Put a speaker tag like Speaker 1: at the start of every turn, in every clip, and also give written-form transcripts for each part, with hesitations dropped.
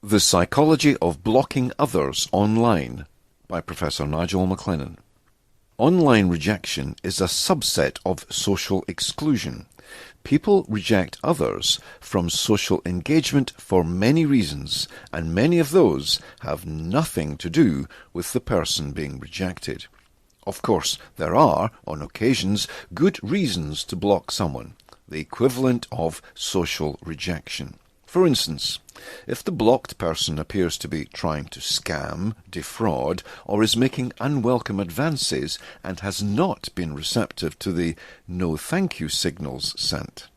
Speaker 1: The Psychology of Blocking Others Online by Professor Nigel MacLennan. Online rejection is a subset of social exclusion. People reject others from social engagement for many reasons, and many of those have nothing to do with the person being rejected. Of course, there are, on occasions, good reasons to block someone, the equivalent of social rejection. For instance, if the blocked person appears to be trying to scam, defraud, or is making unwelcome advances and has not been receptive to the no thank you signals sent.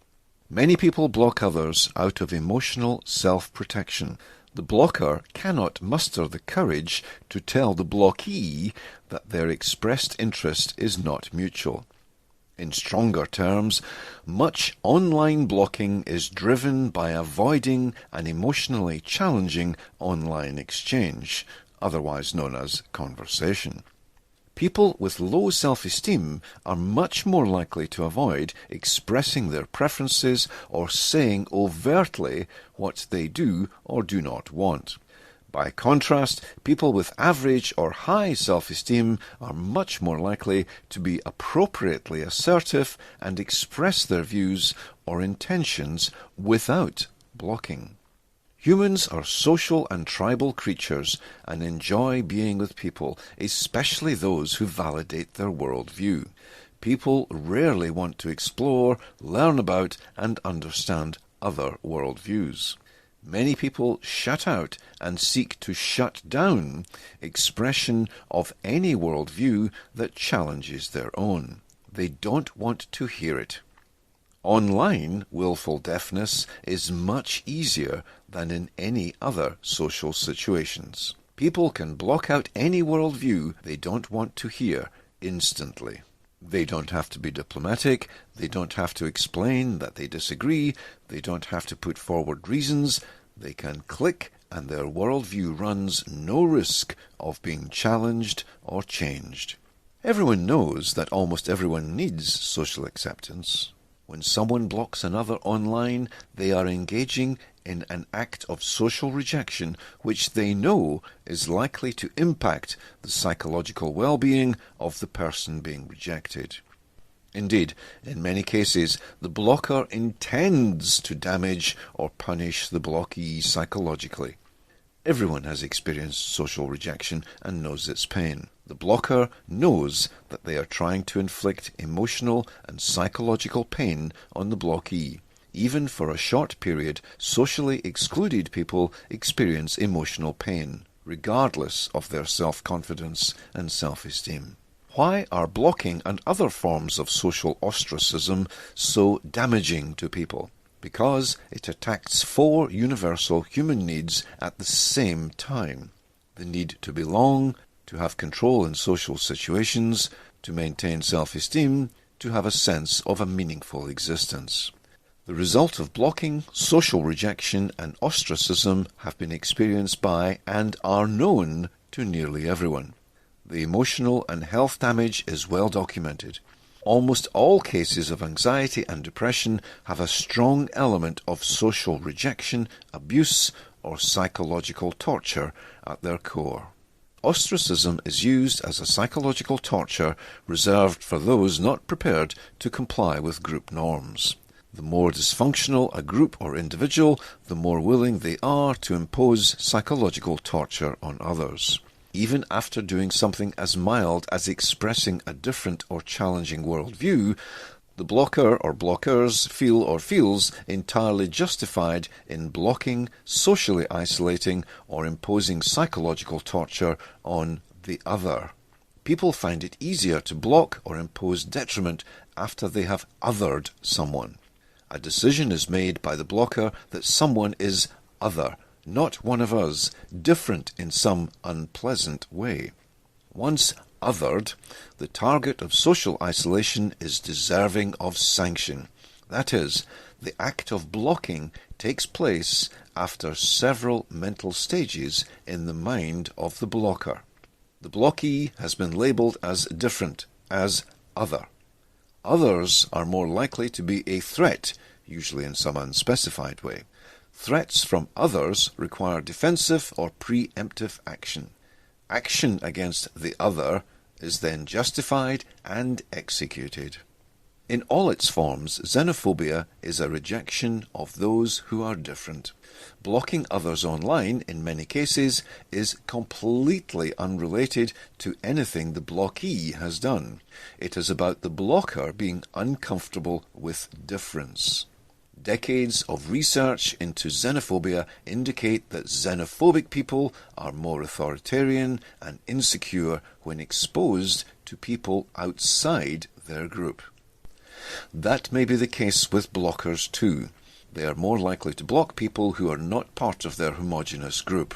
Speaker 1: Many people block others out of emotional self-protection. The blocker cannot muster the courage to tell the blockee that their expressed interest is not mutual. In stronger terms, much online blocking is driven by avoiding an emotionally challenging online exchange, otherwise known as conversation. People with low self-esteem are much more likely to avoid expressing their preferences or saying overtly what they do or do not want. By contrast, people with average or high self-esteem are much more likely to be appropriately assertive and express their views or intentions without blocking. Humans are social and tribal creatures and enjoy being with people, especially those who validate their worldview. People rarely want to explore, learn about, and understand other worldviews. Many people shut out and seek to shut down expression of any worldview that challenges their own. They don't want to hear it. Online willful deafness is much easier than in any other social situations. People can block out any worldview they don't want to hear instantly. They don't have to be diplomatic, they don't have to explain that they disagree, they don't have to put forward reasons. They can click and their worldview runs no risk of being challenged or changed. Everyone knows that almost everyone needs social acceptance. When someone blocks another online, they are engaging in an act of social rejection which they know is likely to impact the psychological well-being of the person being rejected. Indeed, in many cases, the blocker intends to damage or punish the blockee psychologically. Everyone has experienced social rejection and knows its pain. The blocker knows that they are trying to inflict emotional and psychological pain on the blockee. Even for a short period, socially excluded people experience emotional pain, regardless of their self-confidence and self-esteem. Why are blocking and other forms of social ostracism so damaging to people? Because it attacks 4 universal human needs at the same time. The need to belong, to have control in social situations, to maintain self-esteem, to have a sense of a meaningful existence. The result of blocking, social rejection and ostracism have been experienced by and are known to nearly everyone. The emotional and health damage is well documented. Almost all cases of anxiety and depression have a strong element of social rejection, abuse, or psychological torture at their core. Ostracism is used as a psychological torture reserved for those not prepared to comply with group norms. The more dysfunctional a group or individual, the more willing they are to impose psychological torture on others. Even after doing something as mild as expressing a different or challenging worldview, the blocker or blockers feel or feels entirely justified in blocking, socially isolating, or imposing psychological torture on the other. People find it easier to block or impose detriment after they have othered someone. A decision is made by the blocker that someone is other, not one of us, different in some unpleasant way. Once othered, the target of social isolation is deserving of sanction. That is, the act of blocking takes place after several mental stages in the mind of the blocker. The blockee has been labelled as different, as other. Others are more likely to be a threat, usually in some unspecified way. Threats from others require defensive or preemptive action. Action against the other is then justified and executed. In all its forms, xenophobia is a rejection of those who are different. Blocking others online, in many cases, is completely unrelated to anything the blockee has done. It is about the blocker being uncomfortable with difference. Decades of research into xenophobia indicate that xenophobic people are more authoritarian and insecure when exposed to people outside their group. That may be the case with blockers too. They are more likely to block people who are not part of their homogeneous group.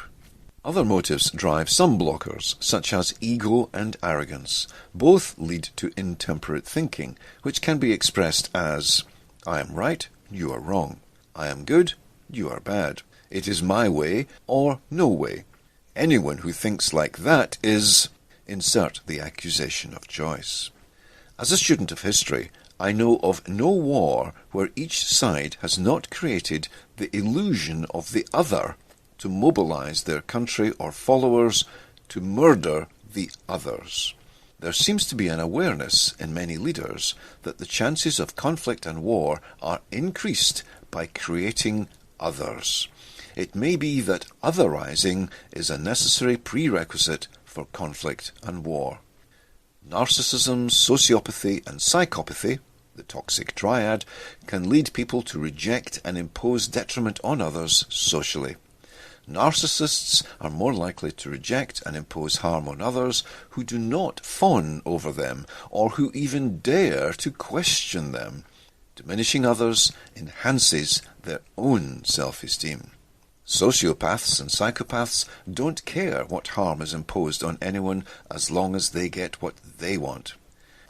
Speaker 1: Other motives drive some blockers, such as ego and arrogance. Both lead to intemperate thinking, which can be expressed as, I am right, you are wrong. I am good, you are bad. It is my way or no way. Anyone who thinks like that is... insert the accusation of choice. As a student of history, I know of no war where each side has not created the illusion of the other to mobilize their country or followers to murder the others. There seems to be an awareness in many leaders that the chances of conflict and war are increased by creating others. It may be that otherizing is a necessary prerequisite for conflict and war. Narcissism, sociopathy, and psychopathy, the toxic triad, can lead people to reject and impose detriment on others socially. Narcissists are more likely to reject and impose harm on others who do not fawn over them or who even dare to question them. Diminishing others enhances their own self-esteem. Sociopaths and psychopaths don't care what harm is imposed on anyone as long as they get what they want.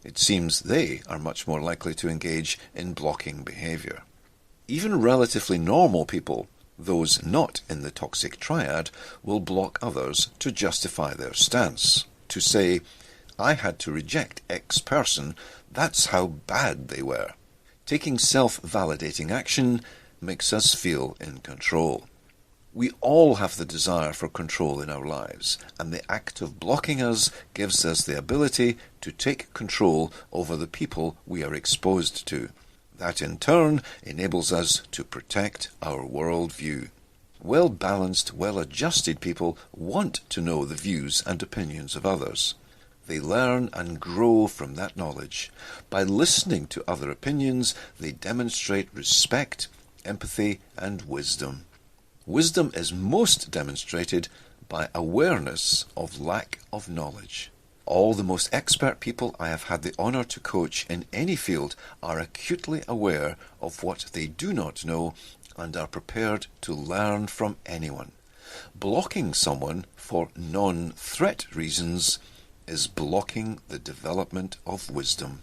Speaker 1: It seems they are much more likely to engage in blocking behavior. Even relatively normal people, those not in the toxic triad, will block others to justify their stance. To say, I had to reject X person, that's how bad they were. Taking self-validating action makes us feel in control. We all have the desire for control in our lives, and the act of blocking us gives us the ability to take control over the people we are exposed to. That in turn enables us to protect our worldview. Well-balanced, well-adjusted people want to know the views and opinions of others. They learn and grow from that knowledge. By listening to other opinions, they demonstrate respect, empathy, and wisdom. Wisdom is most demonstrated by awareness of lack of knowledge. All the most expert people I have had the honour to coach in any field are acutely aware of what they do not know and are prepared to learn from anyone. Blocking someone for non-threat reasons is blocking the development of wisdom.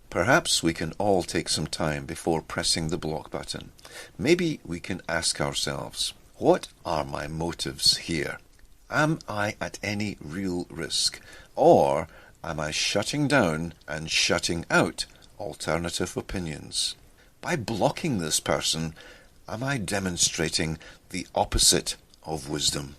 Speaker 1: Perhaps we can all take some time before pressing the block button. Maybe we can ask ourselves, what are my motives here? Am I at any real risk? Or am I shutting down and shutting out alternative opinions? By blocking this person, am I demonstrating the opposite of wisdom?